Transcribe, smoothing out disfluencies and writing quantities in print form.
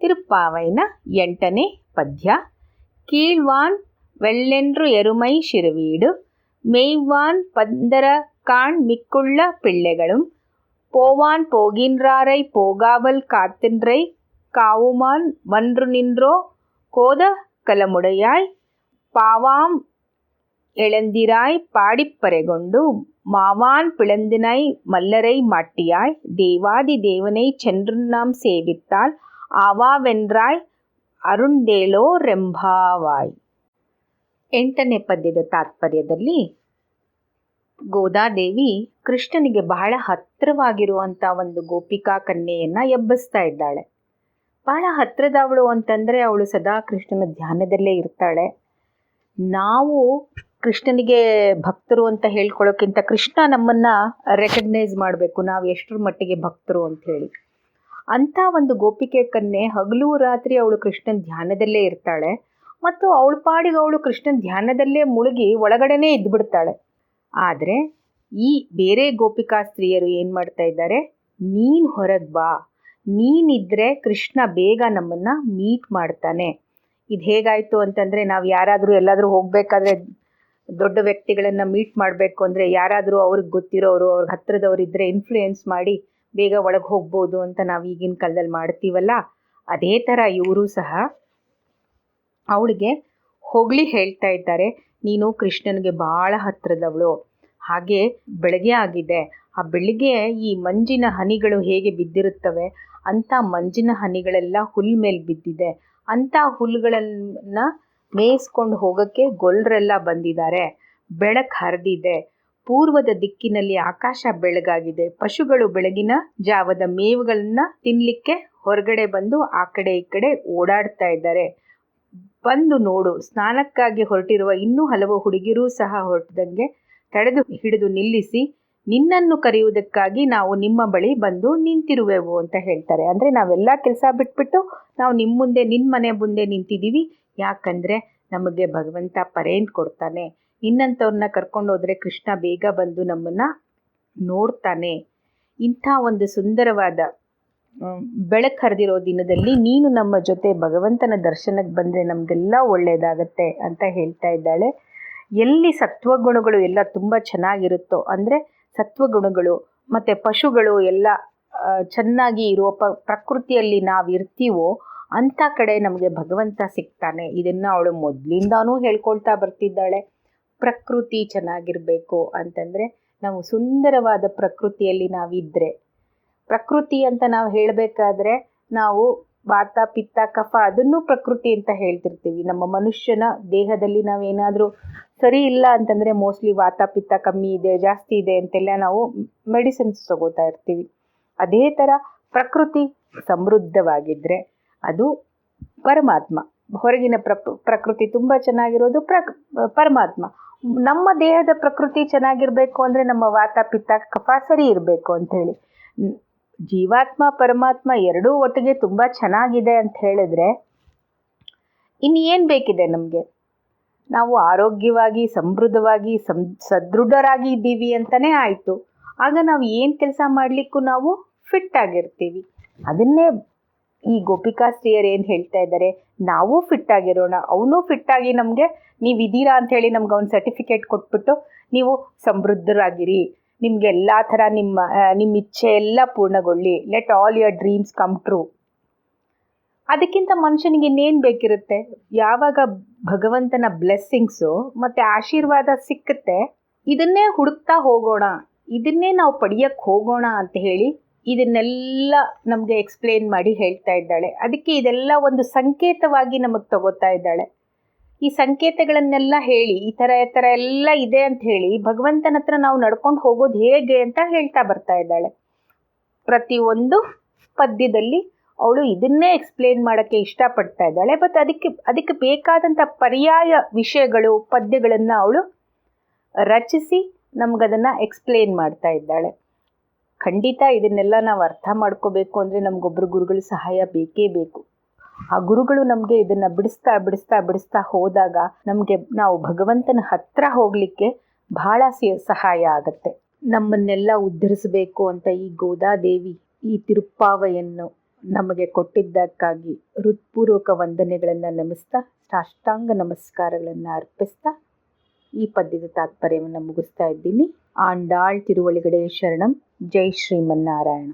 ತಿರುಪ್ಪಾವೈನ 8ನೇ ಪದ್ಯ. ಕೀಳ್ವಾನ್ வெள்ளென்று எருமை சிறுவீடு மேய்வான் பந்தர காண் மிக்குள்ள பிள்ளைகளும் போவான் போகின்றாரை போகாவல் காத்தின்றை காவுமான் வன்று நின்றோ கோத கலமுடையாய் பாவாம் இளந்திராய் பாடிப்பறைகொண்டு மாவான் பிளந்தினை மல்லரை மாட்டியாய் தேவாதி தேவனை சென்று நாம் சேவித்தால் ಆವಾವೆಂದ್ರಾಯ್ ಅರುಣ್ದೇಳೋ ರೆಂಭಾವಾಯ್. 8ನೇ ಪದ್ಯದ ತಾತ್ಪರ್ಯದಲ್ಲಿ ಗೋದಾದೇವಿ ಕೃಷ್ಣನಿಗೆ ಬಹಳ ಹತ್ತಿರವಾಗಿರುವಂಥ ಒಂದು ಗೋಪಿಕಾ ಕನ್ಯೆಯನ್ನು ಎಬ್ಬಿಸ್ತಾ ಇದ್ದಾಳೆ. ಬಹಳ ಹತ್ತಿರದವಳು ಅಂತಂದರೆ ಅವಳು ಸದಾ ಕೃಷ್ಣನ ಧ್ಯಾನದಲ್ಲೇ ಇರ್ತಾಳೆ. ನಾವು ಕೃಷ್ಣನಿಗೆ ಭಕ್ತರು ಅಂತ ಹೇಳ್ಕೊಳ್ಳೋಕ್ಕಿಂತ ಕೃಷ್ಣ ನಮ್ಮನ್ನು ರೆಕಗ್ನೈಸ್ ಮಾಡಬೇಕು, ನಾವು ಎಷ್ಟರ ಮಟ್ಟಿಗೆ ಭಕ್ತರು ಅಂತ ಹೇಳಿ. ಅಂಥ ಒಂದು ಗೋಪಿಕೆ ಕನ್ಯೆ ಹಗಲು ರಾತ್ರಿ ಅವಳು ಕೃಷ್ಣನ ಧ್ಯಾನದಲ್ಲೇ ಇರ್ತಾಳೆ ಮತ್ತು ಅವಳ ಪಾಡಿಗೆ ಅವಳು ಕೃಷ್ಣನ ಧ್ಯಾನದಲ್ಲೇ ಮುಳುಗಿ ಒಳಗಡೆನೇ ಇದ್ದುಬಿಡ್ತಾಳೆ. ಆದರೆ ಈ ಬೇರೆ ಗೋಪಿಕಾ ಸ್ತ್ರೀಯರು ಏನು ಮಾಡ್ತಾ ಇದ್ದಾರೆ, ನೀನು ಹೊರಗೆ ಬಾ, ನೀನಿದ್ರೆ ಕೃಷ್ಣ ಬೇಗ ನಮ್ಮನ್ನು ಮೀಟ್ ಮಾಡ್ತಾನೆ. ಇದು ಹೇಗಾಯಿತು ಅಂತಂದರೆ, ನಾವು ಯಾರಾದರೂ ಎಲ್ಲಾದರೂ ಹೋಗಬೇಕಾದ್ರೆ ದೊಡ್ಡ ವ್ಯಕ್ತಿಗಳನ್ನು ಮೀಟ್ ಮಾಡಬೇಕು ಅಂದರೆ ಯಾರಾದರೂ ಅವ್ರಿಗೆ ಗೊತ್ತಿರೋರು, ಅವ್ರಿಗೆ ಹತ್ತಿರದವ್ರು ಇದ್ದರೆ ಇನ್ಫ್ಲೂಯೆನ್ಸ್ ಮಾಡಿ ಬೇಗ ಒಳಗೆ ಹೋಗ್ಬೋದು ಅಂತ ನಾವು ಈಗಿನ ಕಾಲದಲ್ಲಿ ಮಾಡ್ತೀವಲ್ಲ, ಅದೇ ಥರ ಇವರು ಸಹ ಅವಳಿಗೆ ಹೊಗಳಿ ಹೇಳ್ತಾ ಇದ್ದಾರೆ, ನೀನು ಕೃಷ್ಣನಿಗೆ ಭಾಳ ಹತ್ತಿರದವಳು. ಹಾಗೆ ಬೆಳಗ್ಗೆ ಆಗಿದೆ, ಆ ಬೆಳಿಗ್ಗೆ ಈ ಮಂಜಿನ ಹನಿಗಳು ಹೇಗೆ ಬಿದ್ದಿರುತ್ತವೆ ಅಂಥ ಮಂಜಿನ ಹನಿಗಳೆಲ್ಲ ಹುಲ್ ಮೇಲೆ ಬಿದ್ದಿದೆ. ಅಂಥ ಹುಲ್ಲುಗಳನ್ನು ಮೇಯಿಸ್ಕೊಂಡು ಹೋಗೋಕ್ಕೆ ಗೊಲ್ಲರೆಲ್ಲ ಬಂದಿದ್ದಾರೆ. ಬೆಳಕು ಹರಿದಿದೆ, ಪೂರ್ವದ ದಿಕ್ಕಿನಲ್ಲಿ ಆಕಾಶ ಬೆಳಗಾಗಿದೆ. ಪಶುಗಳು ಬೆಳಗಿನ ಜಾವದ ಮೇವುಗಳನ್ನ ತಿನ್ನಲಿಕ್ಕೆ ಹೊರಗಡೆ ಬಂದು ಆ ಕಡೆ ಈ ಕಡೆ ಓಡಾಡ್ತಾ ಇದ್ದಾರೆ. ಬಂದು ನೋಡು, ಸ್ನಾನಕ್ಕಾಗಿ ಹೊರಟಿರುವ ಇನ್ನೂ ಹಲವು ಹುಡುಗಿಯರೂ ಸಹ ಹೊರಟದಂಗೆ ತಡೆದು ಹಿಡಿದು ನಿಲ್ಲಿಸಿ ನಿನ್ನನ್ನು ಕರೆಯುವುದಕ್ಕಾಗಿ ನಾವು ನಿಮ್ಮ ಬಳಿ ಬಂದು ನಿಂತಿರುವೆವು ಅಂತ ಹೇಳ್ತಾರೆ. ಅಂದರೆ ನಾವೆಲ್ಲ ಕೆಲಸ ಬಿಟ್ಬಿಟ್ಟು ನಾವು ನಿಮ್ಮ ಮುಂದೆ, ನಿನ್ನ ಮನೆ ಮುಂದೆ ನಿಂತಿದ್ದೀವಿ. ಯಾಕಂದರೆ ನಮಗೆ ಭಗವಂತ ಪರೇಂಟ್ ಕೊಡ್ತಾನೆ. ನಿನ್ನಂಥವ್ರನ್ನ ಕರ್ಕೊಂಡು ಹೋದರೆ ಕೃಷ್ಣ ಬೇಗ ಬಂದು ನಮ್ಮನ್ನು ನೋಡ್ತಾನೆ. ಇಂಥ ಒಂದು ಸುಂದರವಾದ ಬೆಳಕು ಹರಿದಿರೋ ದಿನದಲ್ಲಿ ನೀನು ನಮ್ಮ ಜೊತೆ ಭಗವಂತನ ದರ್ಶನಕ್ಕೆ ಬಂದರೆ ನಮಗೆಲ್ಲ ಒಳ್ಳೆಯದಾಗತ್ತೆ ಅಂತ ಹೇಳ್ತಾ ಇದ್ದಾಳೆ. ಎಲ್ಲಿ ಸತ್ವಗುಣಗಳು ಎಲ್ಲ ತುಂಬ ಚೆನ್ನಾಗಿರುತ್ತೋ, ಅಂದರೆ ಸತ್ವಗುಣಗಳು ಮತ್ತು ಪಶುಗಳು ಎಲ್ಲ ಚೆನ್ನಾಗಿ ಇರುವ ಪ್ರಕೃತಿಯಲ್ಲಿ ನಾವು ಇರ್ತೀವೋ ಅಂಥ ಕಡೆ ನಮಗೆ ಭಗವಂತ ಸಿಗ್ತಾನೆ. ಇದನ್ನು ಅವಳು ಮೊದಲಿಂದಾನೂ ಹೇಳ್ಕೊಳ್ತಾ ಬರ್ತಿದ್ದಾಳೆ. ಪ್ರಕೃತಿ ಚೆನ್ನಾಗಿರಬೇಕು ಅಂತಂದರೆ ನಾವು ಸುಂದರವಾದ ಪ್ರಕೃತಿಯಲ್ಲಿ ನಾವಿದ್ದರೆ, ಪ್ರಕೃತಿ ಅಂತ ನಾವು ಹೇಳಬೇಕಾದ್ರೆ ನಾವು ವಾತ ಪಿತ್ತ ಕಫ ಅದನ್ನು ಪ್ರಕೃತಿ ಅಂತ ಹೇಳ್ತಿರ್ತೀವಿ. ನಮ್ಮ ಮನುಷ್ಯನ ದೇಹದಲ್ಲಿ ನಾವೇನಾದರೂ ಸರಿ ಇಲ್ಲ ಅಂತಂದರೆ ಮೋಸ್ಟ್ಲಿ ವಾತ ಪಿತ್ತ ಕಮ್ಮಿ ಇದೆ, ಜಾಸ್ತಿ ಇದೆ ಅಂತೆಲ್ಲ ನಾವು ಮೆಡಿಸಿನ್ಸ್ ತಗೋತಾ ಇರ್ತೀವಿ. ಅದೇ ಥರ ಪ್ರಕೃತಿ ಸಮೃದ್ಧವಾಗಿದ್ದರೆ ಅದು ಪರಮಾತ್ಮ. ಹೊರಗಿನ ಪ್ರಕೃತಿ ತುಂಬ ಚೆನ್ನಾಗಿರೋದು ಪರಮಾತ್ಮ. ನಮ್ಮ ದೇಹದ ಪ್ರಕೃತಿ ಚೆನ್ನಾಗಿರಬೇಕು ಅಂದರೆ ನಮ್ಮ ವಾತ ಪಿತ್ತ ಕಫ ಸರಿ ಇರಬೇಕು ಅಂಥೇಳಿ. ಜೀವಾತ್ಮ ಪರಮಾತ್ಮ ಎರಡೂ ಒಟ್ಟಿಗೆ ತುಂಬ ಚೆನ್ನಾಗಿದೆ ಅಂತ ಹೇಳಿದ್ರೆ ಇನ್ನೇನು ಬೇಕಿದೆ ನಮಗೆ? ನಾವು ಆರೋಗ್ಯವಾಗಿ ಸಮೃದ್ಧವಾಗಿ ಸದೃಢರಾಗಿ ಇದ್ದೀವಿ ಅಂತಲೇ ಆಯಿತು. ಆಗ ನಾವು ಏನು ಕೆಲಸ ಮಾಡಲಿಕ್ಕೂ ನಾವು ಫಿಟ್ ಆಗಿರ್ತೀವಿ. ಅದನ್ನೇ ಈ ಗೋಪಿಕಾ ಸ್ತ್ರೀಯರು ಏನು ಹೇಳ್ತಾ ಇದ್ದಾರೆ, ನಾವು ಫಿಟ್ ಆಗಿರೋಣ, ಅವನು ಫಿಟ್ಟಾಗಿ ನಮಗೆ ನೀವು ಇದ್ದೀರಾ ಅಂಥೇಳಿ ನಮ್ಗೆ ಅವ್ನು ಸರ್ಟಿಫಿಕೇಟ್ ಕೊಟ್ಬಿಟ್ಟು ನೀವು ಸಮೃದ್ಧರಾಗಿರಿ, ನಿಮಗೆ ಎಲ್ಲ ಥರ ನಿಮ್ಮ ಇಚ್ಛೆ ಎಲ್ಲ ಪೂರ್ಣಗೊಳ್ಳಿ, let all your dreams come true. ಅದಕ್ಕಿಂತ ಮನುಷ್ಯನಿಗೆ ಇನ್ನೇನು ಬೇಕಿರುತ್ತೆ? ಯಾವಾಗ ಭಗವಂತನ ಬ್ಲೆಸ್ಸಿಂಗ್ಸು ಮತ್ತು ಆಶೀರ್ವಾದ ಸಿಕ್ಕುತ್ತೆ, ಇದನ್ನೇ ಹುಡುಕ್ತಾ ಹೋಗೋಣ, ಇದನ್ನೇ ನಾವು ಪಡೆಯಕ್ಕೆ ಹೋಗೋಣ ಅಂತ ಹೇಳಿ ಇದನ್ನೆಲ್ಲ ನಮಗೆ ಎಕ್ಸ್ಪ್ಲೇನ್ ಮಾಡಿ ಹೇಳ್ತಾ ಇದ್ದಾಳೆ. ಅದಕ್ಕೆ ಇದೆಲ್ಲ ಒಂದು ಸಂಕೇತವಾಗಿ ನಮಗೆ ತಗೋತಾ ಇದ್ದಾಳೆ. ಈ ಸಂಕೇತಗಳನ್ನೆಲ್ಲ ಹೇಳಿ ಈ ಥರ ಎಲ್ಲ ಇದೆ ಅಂತ ಹೇಳಿ ಭಗವಂತನ ಹತ್ರ ನಾವು ನಡ್ಕೊಂಡು ಹೋಗೋದು ಹೇಗೆ ಅಂತ ಹೇಳ್ತಾ ಬರ್ತಾ ಇದ್ದಾಳೆ. ಪ್ರತಿಯೊಂದು ಪದ್ಯದಲ್ಲಿ ಅವಳು ಇದನ್ನೇ ಎಕ್ಸ್ಪ್ಲೇನ್ ಮಾಡೋಕ್ಕೆ ಇಷ್ಟಪಡ್ತಾ ಇದ್ದಾಳೆ. ಬಟ್ ಅದಕ್ಕೆ ಬೇಕಾದಂಥ ಪರ್ಯಾಯ ವಿಷಯಗಳು, ಪದ್ಯಗಳನ್ನು ಅವಳು ರಚಿಸಿ ನಮಗದನ್ನು ಎಕ್ಸ್ಪ್ಲೇನ್ ಮಾಡ್ತಾ ಇದ್ದಾಳೆ. ಖಂಡಿತ ಇದನ್ನೆಲ್ಲ ನಾವು ಅರ್ಥ ಮಾಡ್ಕೋಬೇಕು ಅಂದರೆ ನಮಗೊಬ್ಬರು ಗುರುಗಳ ಸಹಾಯ ಬೇಕೇ ಬೇಕು. ಆ ಗುರುಗಳು ನಮಗೆ ಇದನ್ನು ಬಿಡಿಸ್ತಾ ಹೋದಾಗ ನಾವು ಭಗವಂತನ ಹತ್ರ ಹೋಗಲಿಕ್ಕೆ ಬಹಳ ಸಹಾಯ ಆಗುತ್ತೆ. ನಮ್ಮನ್ನೆಲ್ಲ ಉದ್ಧರಿಸಬೇಕು ಅಂತ ಈ ಗೋದಾದೇವಿ ಈ ತಿರುಪ್ಪಾವೆಯನ್ನು ನಮಗೆ ಕೊಟ್ಟಿದ್ದಕ್ಕಾಗಿ ಹೃತ್ಪೂರ್ವಕ ವಂದನೆಗಳನ್ನು ನಮಿಸ್ತಾ, ಸಾಷ್ಟಾಂಗ ನಮಸ್ಕಾರಗಳನ್ನು ಅರ್ಪಿಸ್ತಾ ಈ ಪದ್ಯದ ತಾತ್ಪರ್ಯವನ್ನು ಮುಗಿಸ್ತಾ ಇದ್ದೀನಿ. ಆಂಡಾಳ್ ತಿರುವಳಿಗಡೆ ಶರಣಂ. ಜೈ ಶ್ರೀಮನ್ನಾರಾಯಣ.